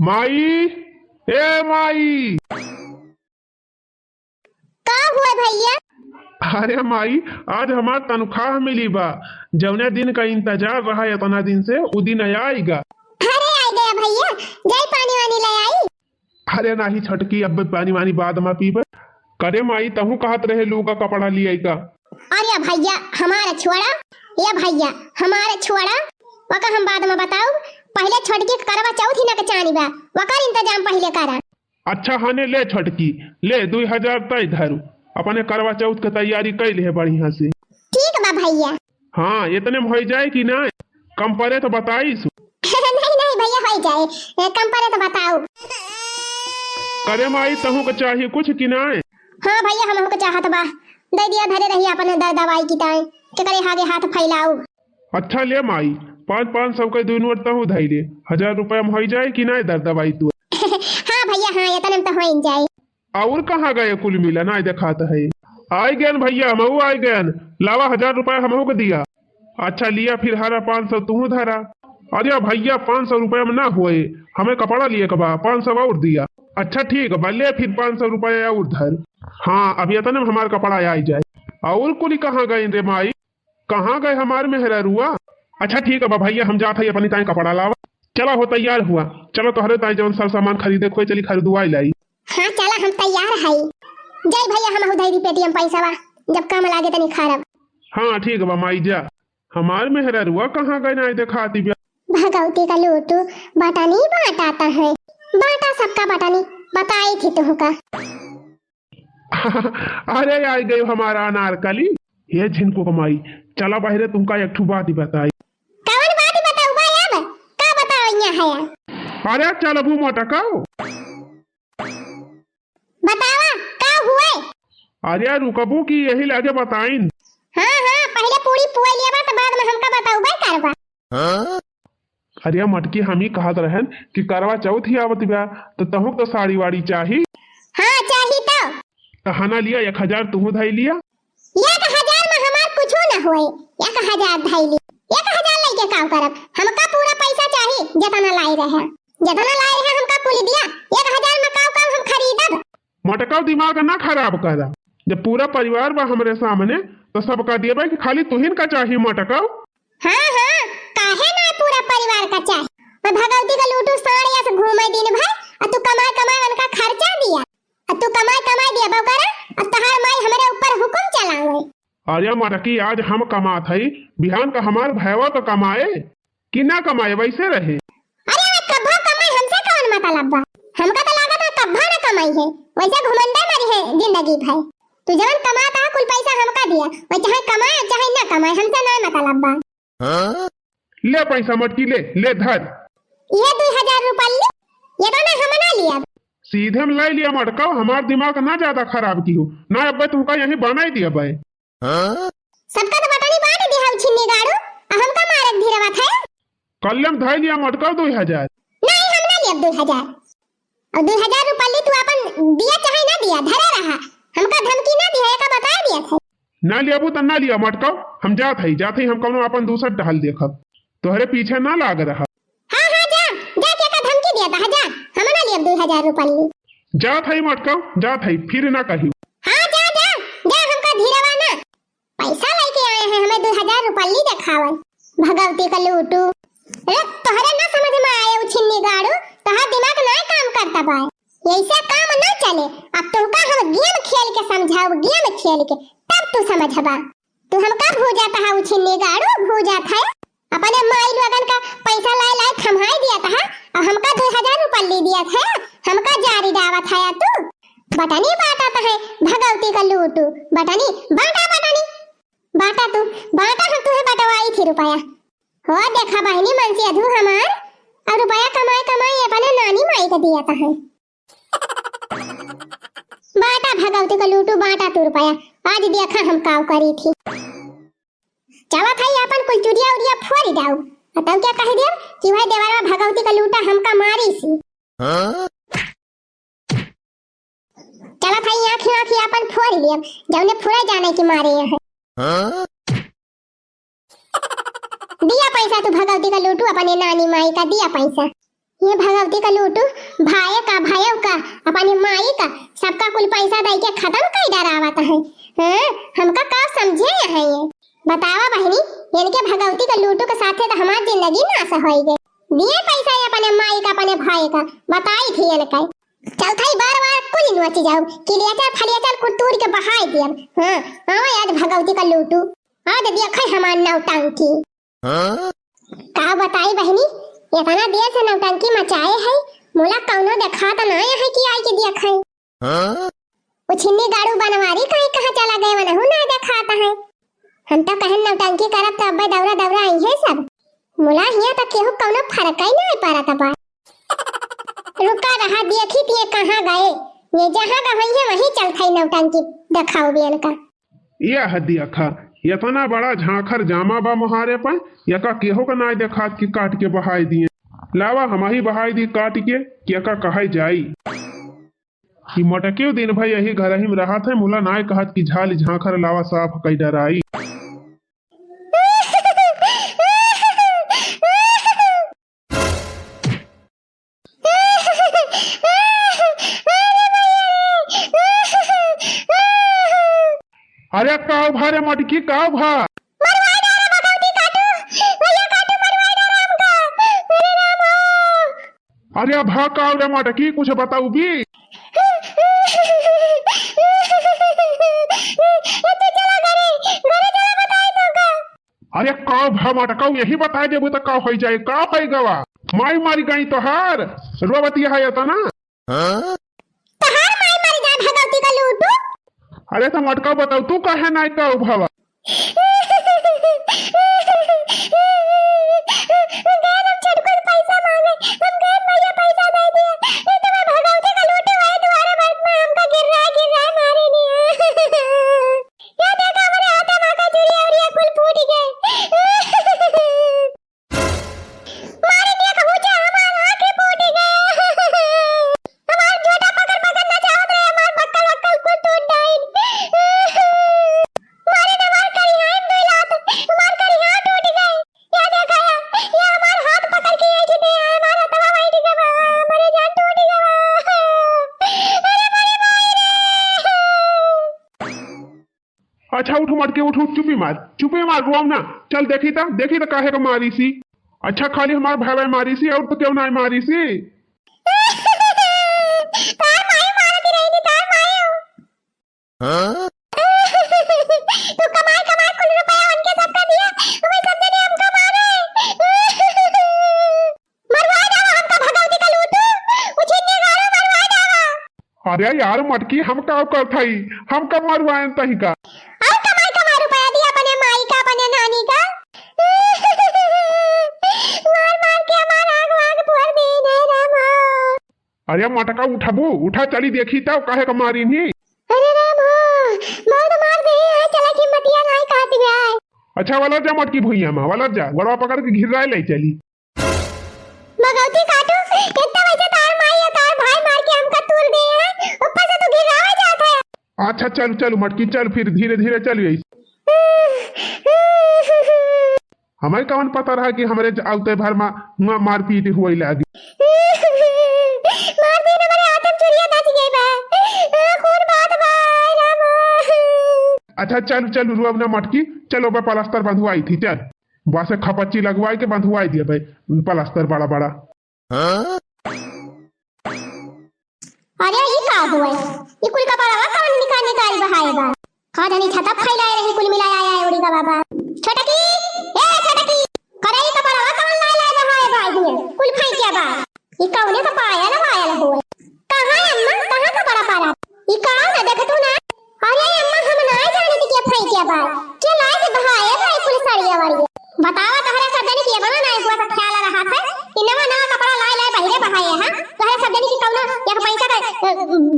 माई, ए माई। का हुआ भैया? अरे माई, आज हमार तनख्वाह मिली बा। जौने दिन का इंतजार रहा है इतना दिन से, उ दिन आएगा। अरे आ गया भैया, जाई पानी वानी ले आई। अरे नाही छटकी, अब पानी वानी बाद में पीबे। करे माई, तहू कहत रहे लू का कपड़ा लिया का। अरे भैया हमारा छोड़ा, ये भैया हमारा छोड़ा, वका हम बाद में बताऊ। पहले छोटकी करवा चौथ ही ना के चानी बा, वकर इंतजाम पहले करा। अच्छा हने ले छटकी, ले 2000 तय धरू। अपने करवा चौथ के तैयारी कर ले बढ़िया से। ठीक बा भैया। हाँ, इतने में हो जाए कि ना? कम पड़े तो बताइस। नहीं नहीं भैया हो जाए, कम पड़े तो बताओ। करे माई, तहू के चाहिए कुछ कि ना? हाँ भैया हम हमको चाहत बा, दे दिया धरे रही अपने दवाई की ताई के करे आगे हाथ फैलाऊ। अच्छा ले माई, 500 के 2 नोट तहू धई ले। 1000 रुपया में हो जाए कि ना दवाई तू? हाँ भैया हाँ, इतने में तो हो जाए। और कहाँ गए कुल मिला ना दिखाता है। आए गए भैया, हमहू आए गए। लावा 1000 रुपया हमहू को दिया। अच्छा लिया, फिर हरा 500 तू धरा। अरे भैया 500 रुपया में ना हुए, हमें कपड़ा लिए कबा 500 और दिया। अच्छा ठीक है, ले फिर 500 रुपया और धर। हाँ, अभी इतने में हमारा कपड़ा आ जाए। और कुली कहाँ गए रे माई? कहाँ गए हमारे मेहरुआ? अच्छा ठीक है भैया, हम जाते हैं अपनी ताई कपड़ा लावा। चला हो तैयार हुआ, चलो तोहरे ताई जवन सब सामान खरीदे खोई चली खरीदवाई लाई। हाँ चला, हम तैयार है। जय भैया हम उधारी पेटीएम पैसा बा, जब काम लागे तनी खरब। हाँ ठीक बा माई जा। हमार मेहरुआ कहाँ गए ना दिखाती बिया। भगवती का लूटू बटानी बांटाता है, बांटा सबका बटानी बताई थी तुमका। अरे आ गई हमारा अनारकली। ये झिनको कमाई, चला बाहरे तुमका एक ठू बात ही बताई। कौन बात ही बताऊ भाई? अब का बताओ यहाँ है? अरे चल अबू मोटकाओ, बतावा का हुए? अरे रुकबू की यही लागे बताइन। हाँ हाँ, पहले पूरी पुआ लिया बा, तो बाद में हमका बताऊ भाई करवा। अरे मटकी, हम ही कहत रहन कि करवा चौथ ही आवत बा, तो तहु तो साड़ी वाड़ी चाही। हाँ चाही तो हना लिया 1000 तुहू धई लिया। 1000 में हमार कुछ ना होए। 1000 धई ली, 1000 लेके का करब? हमका पूरा पैसा चाही, जितना लाई रहे, जितना लाई रहे हमका कुल दिया। 1000 में का हम खरीदब? मटकाओ दिमाग ना खराब करा। जब पूरा परिवार बा हमरे सामने, तो सबका दिए कि खाली तुहिन का चाहिए मटकाओ। हाँ हाँ, काहे ना पूरा परिवार का चाहे। और भगवती का लूटू साड़िया से घूमे दिन भर, और तू कमाए कमाए उनका खर्चा दिया, और तू कमाए कमाए दिया बकरा, और तहार माई हमारे ऊपर हुक्म चलावे। अरे मटकी, आज हम कमात हई, बिहान का हमार भैया तो कमाए कि ना कमाए वैसे रहे। अरे वे कब्बा कमाए, हमसे कौन मतलब बा? हमका तो लागत है कब्बा ना कमाई है, वैसे घुमंडे मरी है जिंदगी भर। तू जवन कमाता है कुल पैसा हमका दिया, वो चाहे कमाए चाहे ना कमाए, हमसे ना मतलब बा। ले पैसा मटकी, ले ले धर। ये 2000 रुपया ली, ये तो ना हम ना लिया। सीधे में ले लिया मटकाओ, हमार दिमाग ना ज्यादा खराब की हो ना। अब तुमका यही बना ही दिया भाई। सबका तो बटानी बांट दिया हम छिन्नी गाड़ू, और हमका मारक धीरवा था। कल्लम धई लिया मटकाओ 2000। नहीं हम ना लिया 2000, और 2000 रुपया ली तू अपन दिया चाहे ना दिया धरे रहा, हमका धमकी ना दिया का बता दिया था। ना लिया तो ना लिया मटकाओ, हम जात हई हम कौनो अपन दूसर टहल देखब, तोहरे पीछे ना लाग रहा। हाँ हाँ जा जा, के का धमकी दिया था? जा, हम ना लिया 2000 रुपया ली। जात हई मटकाओ, जात हई, फिर ना कही। हाँ जा जा जा, हमका धीरवा ना। पैसा लेके आए हैं, हमें 2000 रुपया ली दिखावा। भगवती का लूटू, अरे तोहरे ना समझ में आए उछिन्नी गाड़ू, तोहरा दिमाग ना काम करता बा। ऐसा काम ना चले। अब तो का हम गेम खेल के समझाओ, गेम खेल के तब तू समझबा। तू हमका भूजाता है उछिन्नी गाड़ू, भूजाता है। अपने माई लोगन का पैसा लाए लाए थमाई दिया था, और हमका 2000 रुपया ले दिया था, हमका जारी दावा था। तू बटानी बांटाता है, भगवती का लूटू, बटानी बांटा, बटानी बांटा, तू बांटा, हम तुहे बटवाई थी रुपया। हो देखा बहनी मन से अधू हमार, और रुपया कमाए कमाए अपने नानी माई का दिया था है। बांटा भगवती का लूटू, बांटा तू रुपया। आज देखा हम काव करी थी। चला था अपन कुल चुड़िया उड़िया फोड़ी दाऊ, तब क्या कह दिया कि भाई देवारा भगवती का लूटा हमका मारी सी। चला था आँखी आँखी अपन फोड़ लिया, जौने फोड़ा जाने की मारे है। दिया पैसा तू भगवती का लूटू, अपने नानी माई का दिया पैसा। ये भगवती का लूटू, भाई का भाइयों का अपनी माई का सबका कुल पैसा दे के खत्म कर डरावत है। हाँ, हमका का समझे है ये बतावा बहनी, इनके भगवती का लूटू के साथे तो हमारी जिंदगी नाश होई गई। दिए पैसा ये अपने माई का अपने भाई का बताई थी इनका। चल थाई बार कुल नोची जाओ किलिया चल फलिया चल कुतूर के बहाई दिया। हां हां आज भगवती का लूटू आज देखै हमार नौटंकी। का बताई बहनी, इतना देर से नौटंकी मचाए है, मोला कौनो देखा तो नहीं है कि आई के देखै। वो छिन्नी गाड़ू बनवारी कहीं कहां चला गए वनहु ना देखाता है। हम तो कहन नौटंकी करब तो अब्बे दौरा दौरा आई है सब। मोला हिया तो केहू कौनो फर्क ही नहीं पड़ता बा। रुका रहा देखी थी कहां गए, ये जहां का है वहीं चलथई नौटंकी दिखाओ बियन का। ये हदिया खा इतना बड़ा झांखर जामा बा मुहारे पर यका केहो का नाय देखात कि काट के बहाई दिए। लावा हमाही बहाई दी काट के यका कहाई जाई कि मटके दिन भाई यही घर ही में रहा था। मुला नाय कहत कि झाल झांखर लावा साफ कई डराई। अरे काव भारे मटकी काव भा अरे भा काव रे मटकी कुछ बताऊ भी। अरे काव भा मटकाऊ यही बता देबू तो काव हो जाए। काव है गवा माई मारी गई तो हार रोबती है तो ना। अरे तो मटका बताओ तू कहे ना का भावा। अच्छा उठ मटके उठ चुपी मार रोम ना। चल देखी तो काहे को मारी सी। अच्छा खाली हमारे भाई भाई मारी सी और तो क्यों ना मारी सी। अरे यार मटकी हम का कर थई हम कब मरवाए तही का। अरे मटका उठाबू उठा चली देखी तब काहे का मारी नहीं। अरे राम बहुत मार दे चला की मतिया नहीं कहती है। अच्छा वाला जा मटकी भुइया में वाला जा गड़वा पकड़ के घिराए ले चली। भगवती काटू कितना वैसे तार माई और तार भाई मार के हमका तूल दे है ऊपर से तो गिरावे जाता है। अच्छा चल मटकी चल फिर धीरे धीरे चल यही। हमें कौन पता रहा कि हमारे आउते भर में मारपीट हुई लागी। अच्छा चल रुआ ना मटकी चलो बे प्लास्टर बंधवाई थी चल बस खपच्ची लगवाई के बंधवाई दिया भाई प्लास्टर बड़ा बड़ा। अरे ये का हुआ ये कुल का बड़ा कौन निकाल बहाए बा का जानी छता फैलाए रही कुल मिलाया आया ओड़ी का बाबा। छोटकी ए छोटकी करे का बड़ा कौन लाए बहाए बा ये कुल फाई क्या बा ये कौने का पाया ना वाया हुआ कहां अम्मा कहां का बड़ा पारा ये का ना देख तू ना। अरे अम्मा हम ना जाने थी क्या फाई क्या बा के लाए के बहाए बा कुल साड़िया वाली बतावा तहरा सब जानी के बना ना हुआ का ख्याल रहा था कि नवा नवा कपड़ा लाए बहिरे बहाए हां तहरा सब जानी की कौना एक पैसा का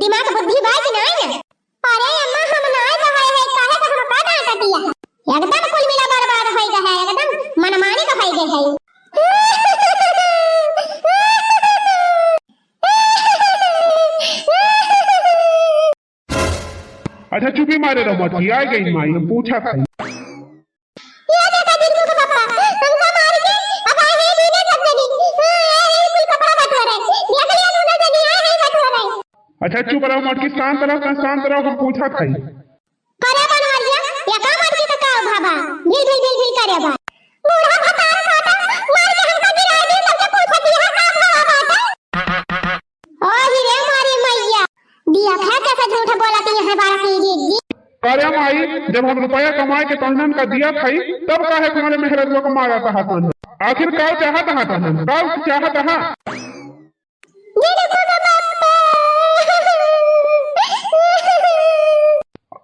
दिमाग बुद्धि बा कि नहीं ना। अरे अम्मा हम ना बहाए है काहे का हम का डांट दिया एकदम कुल मिला बर्बाद होई गए है एकदम मनमानी का होई गए है। अच्छा चुपी मारे रहो मटकी आ गई माई हम पूछा था। ये देखा दिल को पापा हमका मार के अब आए हैं दीने सब जनी कुल कपड़ा अच्छा चुप रहो मटकी, शांत रहो, हम पूछा था। करे बनवरिया या का मटकी का भाबा भिल करे बा बूढ़ा भतार काटा मार के हमका गिरा दी सबके पूछा दिया का भाबा बाटा। ओ हीरे मारी मैया दिया खा कैसे झूठ बोलती है बारा की जी। अरे माई, जब हम रुपया कमाए के तहनन का दिया था तब काहे तुम्हारे मेहररुआ को मारा था हाथन? आखिर का चाहत हा तहनन का चाहत हा? ये देखो ना बापा।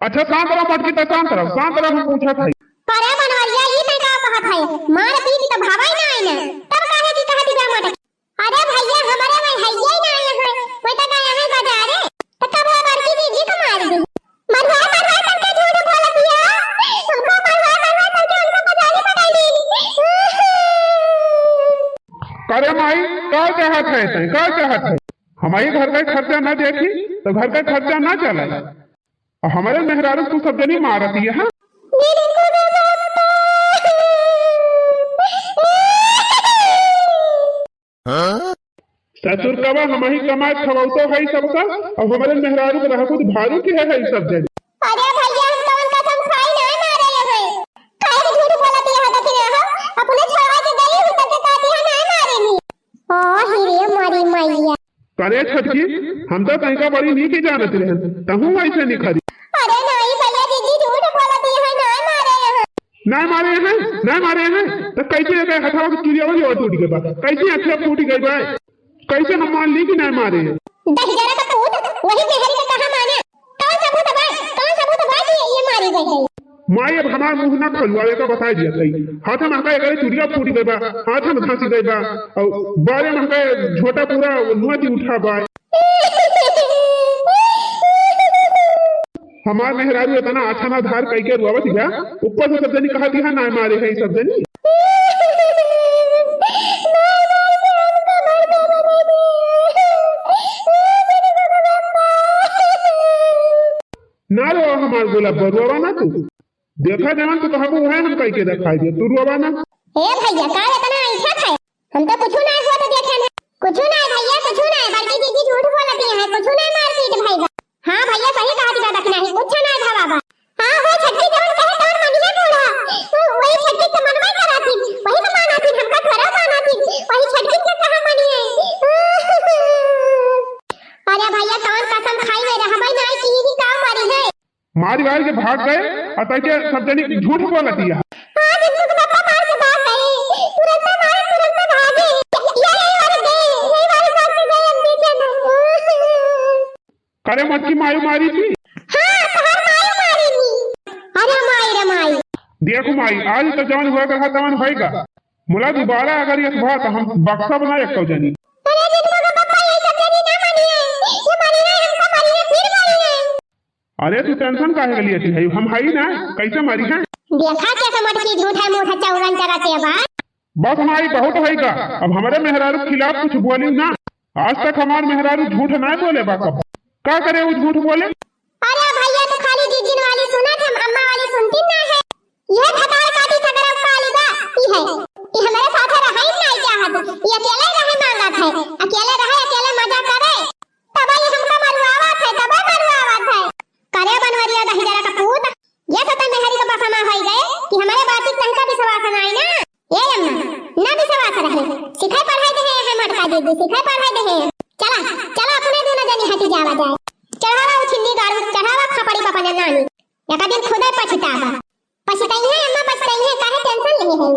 अच्छा शांत रहो मटकी, तो शांत रहो, हम पूछा था। करे बनवरिया ये नहीं का कहत है मार पीट तो भावाई ना आई ना तब काहे की कहती बा मटकी। अरे भैया हमारे में है ही ना यहाँ कोई तो गया है बाजारे तो कब वो बड़की दीदी को मार दी मरवा करके झूठ बोल दिया हमको मरवा करके उनको बाजारी पकड़ ली। अरे माई का चाहत है? हमारे घर का खर्चा न देखी तो घर का खर्चा न चला, और हमारे मेहरारू तू सब जनी मारती है। ससुर कवा हम ही कमाए खवातो है सबका, और हमारे मेहरारू को रहकुत भारू की है सब जनी। अरे भैया हम कौन कसम खाई ना मारे है काहे झूठ बोलती है तो फिर हो अपने छोड़ा के गई हूं तब कहती है ना मारे नी। ओ हीरे मारी मैया करे छटकी, हम तो कहीं का बड़ी नहीं की जानत रहे तहू ऐसे नहीं खरी। अरे नहीं भैया दीदी झूठ बोलती है ना मारे हैं तो कैसे गए हथवा की चुरिया वाली और टूट गई बा, कैसे अखिया फूट गई बा, कैसे हम मान ली कि नहीं मारे हैं? दहिजरा का पूत वही मेहरी का कहा माने कौन सबूत बा कि ये मारी गई है? माई अब हमार मुंह ना खोलवावे का बता दिया सही। हाथ में हका एक चुरिया फूट गई बा, हाथ में धंसी गई बा, और बारे में हका झोटा पूरा नुआती उठा बा। हमार मेहरारू इतना अच्छा ना धार कई के रुआवत गया, ऊपर से सब जनी कहा दिया ना मारे है सब जनी। ना रो हमार गोला बरुआवा ना तू देखा जवान तू कहा वो है हम कई के दिखाई दे, तू रुआवा ना। ए भैया का इतना ऐसा है हम तो कुछ ना हुआ तो देखे ना कुछ ना भैया कुछ ना बल्कि दीदी झूठ बोलती है कुछ ना मारपीट भैया। हां भैया सही कहा दी बात नहीं कुछ ना था बाबा। हां वो छटकी जवन कहे तवन मनिया बोला वही छटकी के मनवा कराती वही तो मानाती हमका थोड़ा मानाती वही छटकी के कहा मनी है। अरे भैया कौन कसम खाई में रहबै ना की ही का मारी है मारी वाल के भाग गए और तके सब जनी झूठ बोलती है। हां जिसको पापा मार के भाग गए तुरंत भागे ये वाले बात से गए हम देखे ना। करे मटकी मायू मारी थी। हां तोहर मायू मारी थी। अरे माई देखो माई आज तो जवान हुआ कहा तवन होएगा, मुला दोबारा अगर ये बात हम बक्सा बना एक जनी। अरे जिनको का पापा ये सब जनी ना मानी है ये मानी है हमको मारी है फिर मारी है। अरे तू टेंशन काहे लिए थी, हम हाई ना कैसे मारी है? देखा कैसे मटकी झूठा मुंह चौरन चराते बा। बस हमारी बहुत होएगा, अब हमारे मेहरारू के खिलाफ कुछ बोली ना। आज तक हमारे मेहरारू झूठ ना बोले बा, कब क्या करे वो झूठ बोले? अरे भैया तो खाली जीजिन वाली सुना थे अम्मा वाली सुनती ना है। ये भतार काटी सगरा काली बा ई है ये हमारे साथ रहा ही नहीं चाहत ये अकेले रहे मांगत है अकेले मजा करे तब ये हमका मरवावत है करे बनवरिया दहिजरा का पूत ये सतन मेहरी का बसमा हो गए कि हमारे बात की तनका विश्वास नहीं ना। ये अम्मा ना विश्वास रहे सिखाई पढ़ाई दे है मटका दीदी सिखाई पढ़ाई दे है। चला अपने दोनों जनी हटी जावा जाए चढ़ावा उछिंदी गाड़ू चढ़ावा खपड़ी पपने नानी एक दिन खुदा पछतावा पछताई है अम्मा पछताई है काहे टेंशन नहीं है।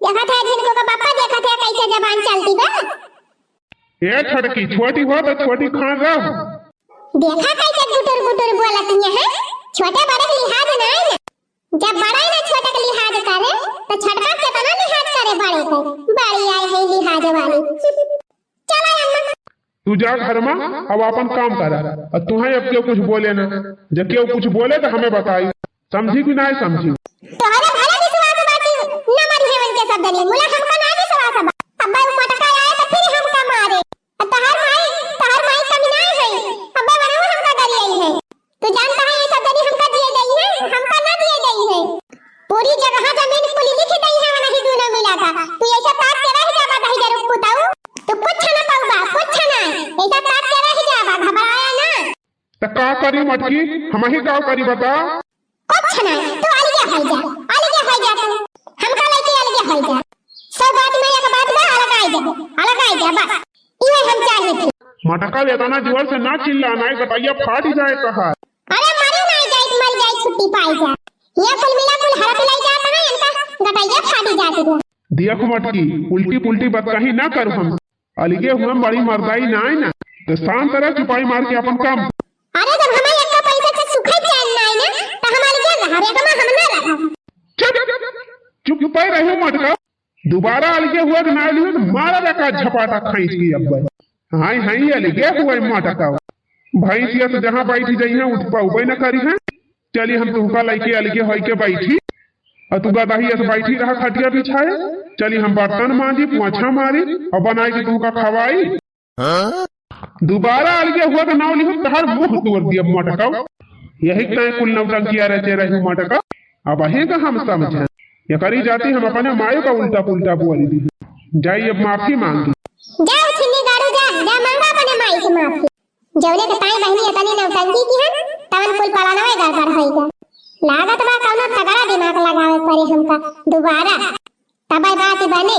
देखा था जिनको का पापा देखा था कैसे जबान चलती बा। ये छटकी छोटी हो तो छोटी खान रहो देखा कैसे गुटुर बोलती है छोटे बड़े के लिहाज ना है ना जब बड़ा ही ना छोटे के लिहाज करे तो छोटा कितना लिहाज करे बड़े को बड़ी आई है लिहाज वाली। चला अम्मा तू जा घर में अब अपन काम कर, और तुम्हें अब क्यों कुछ बोले ना, जब क्यों कुछ बोले तो हमें बताई, समझी कि नहीं समझी? तोहरे भले विश्वास बाकी न मरी है उनके सब दली मुला हमका ना विश्वास बा अब्बा मटका आए तो फिर हमका मारे तहर माई कमी ना है अब्बा बड़ा हमका डरी आई है तू जानता है ये सब दली हमका दिए गई है हमका ना दिए गई है पूरी जगह जमीन पुलिस लिखी गई है नहीं दोनों मिला था तू ऐसा बात के रह जाबा दही जरूर पुताऊ तो कुछ ना पाऊबा कुछ ना ऐसा बात के रह जाबा घबराया ना। तो का करी मटकी हम ही का करी बता। कुछ ना तू अलगे हो जा तू हमका लेके अलगे हो जा। सब बात में एक बात में अलग आ जा बस ये हम चाहिए थे। मटका लेता ना जोर से ना चिल्लाना है गटैया फाट जाए कहा। अरे मरे ना जाए मर जाए छुट्टी पाई जा ये कुल मिला कुल हड़प ले जाता है इनका गटैया फाटी जाती है। देख मटकी उल्टी पुल्टी बात कहीं ना करो हम अलगे हुआ बड़ी मर्दाई ना है ना तो शांत तरह चुपाई मार के अपन काम। अरे जब हमें एक पैसा से सुखे चैन ना है ना तो हमारे क्या हर एक में हम ना रहा। चुप पाई रहे मटका दोबारा अलगे हुआ ना लियो तो मारा रखा झपाटा खींच के अब हाय हाय अलगे हुआ मटका भाई सिया तो जहां बैठी जाई है उठ पाऊ ना करी है। चली हम तुमका लेके अलगे होई के बैठी और तू गदाही ऐसे बैठी रहा खटिया बिछाए। चली हम बर्तन मांजी पोछा मारी और बनाई के तुमका खवाई। दोबारा अलगे हुआ तो नाव लिखो तहर मुंह तोड़ दिया मटका यही कहीं कुल नौटंकिया रहते रहे मटका। अब अही का हम समझे ये करी जाती हम अपने माए का उल्टा पुल्टा बोली दी जाई अब माफी मांगी। जाओ छिन्नी गाड़ू जा मांगा अपने माई से माफी जौने के ताई बहनी तनी नौटंकी की है तवन कुल पलानवे गड़बड़ होइगा। लागत बा कौनो तगड़ा दिमाग लगावे पड़े हमका दोबारा तब बात बने।